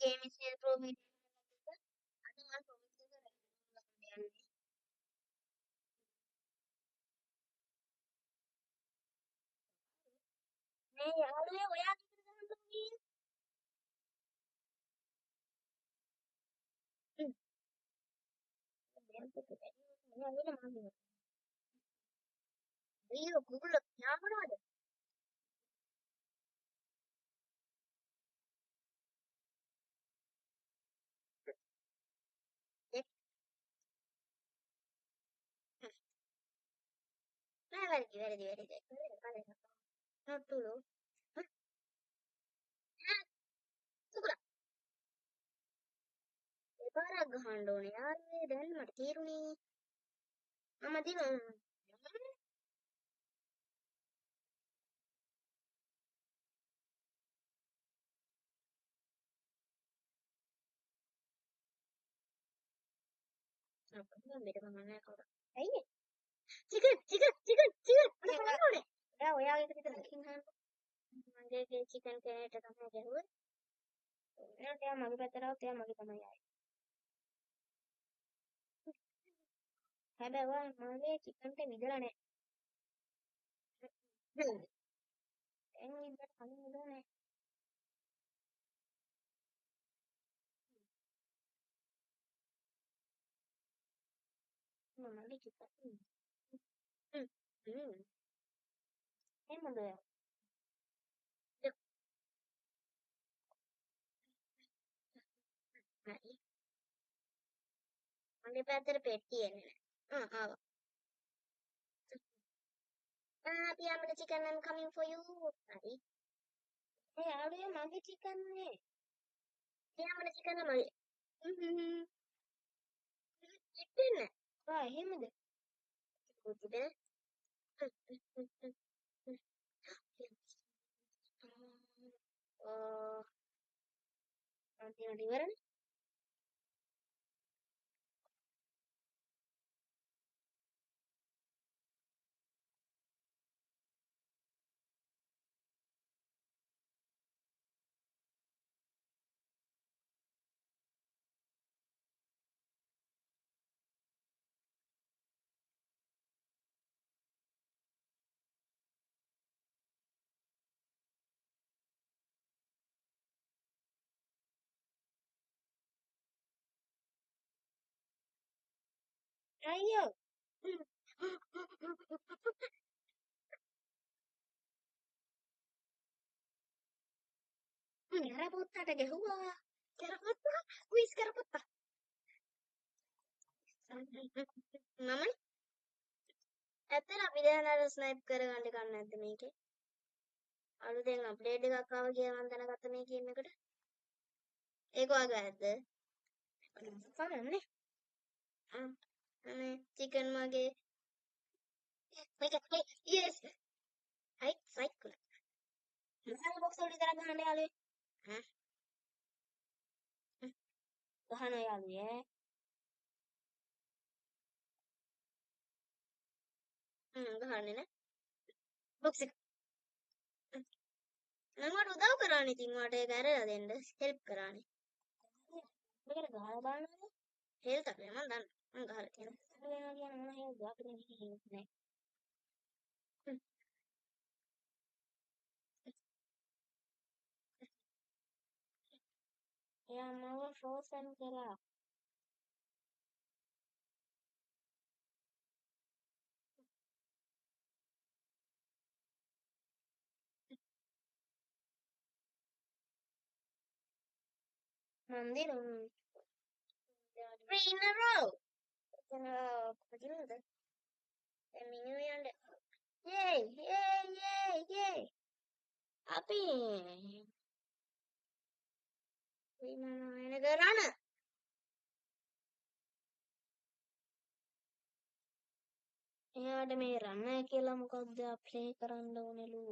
කේමිස්ට්‍රි profit අද මම profit එක රැකගන්න යන්නේ. මේ යාළුවේ ඔයා කිව්වට ගහන්න ඕනේ. හ්ම්. දැන් පොත මෙයා වෙන මාගේ. අයියෝ කුකුල යාමනවාද? එක් නෑ වැරදි. නතුළු. කුකුලා එපාරක් ගහන්න ඕනේ යාළුවේ දැන් මට තීරුණේ. මම දිනුවා. අපිට මෙතන ගමන් කවුරු. ඇයි? චිකන්. මට බලන්න ඕනේ. ඔයා ඔයාගේ විතර චිකන් හම්බ. මගේ චිකන් කෑට තමයි ගැහුවේ. එයාට එයා මගේ පැත්තට આવත් එයා මගේ තමයි ආයේ. හැබැයි ඔයා මගේ චිකන්ට විදලා නැහැ. දැන් විදලා කලින් විදලා නැහැ. මගේ චිකන්. හ්ම්. හ්ම්. එහෙමද? හරි. මගේ පැත්තට පෙට්ටිය එන්නේ නැහැ. ආවා. පියාඹන chicken I'm coming for you. හරි. ඒ ආවේ මගේ chicken නේ. පියාඹන chicken මගේ. ඉතින් එහෙමද? කොච්චද? අන්තිමට ඉවරනේ. අයියෝ. කරපොත්තට ගැහුවා. කරපොත්තා. කුයිස් කරපොත්තා. මම ඇත්තට අපි දැන් අර ස්නයිප් කරගන්න කන්න නැද්ද මේකේ? අලුතෙන් අප්ඩේට් එකක් ආවා කියලා මම දැනගත්ත මේ ගේම් එකට. ඒක වගේ ඇද්ද? කනන්නේ. අනේ චිකන් මගේ. මේක yes. හයි සයිකල්. මම බොක්ස් වල විතර ගහන්න යාළුවේ. ගහන යාළුවේ. ගහන්නේ නේ. බොක්ස් එක. මම උදව් කරානේ ඉතින් වාට ඒක ඇරලා දෙන්න හෙල්ප් කරානේ. මේකට ගහලා බලන්නද? හෙල්ත් අපේ මම දන්න. මම ගහලා තියෙනවා. වෙනවා කියන මොන හෙල්ත් අපිට මේක හෙල්ත් නෑ. එයා මාව ෆ්‍රෝසන් කරා. මම දිනුම්. 3 in a row. කොහොමද? මිනිහු යන්නේ. Yay. අපි වෙන කරන්න. එයාට මේ රන්න කියලා මොකක්ද ප්ලේ කරන්න ඕනෙලු.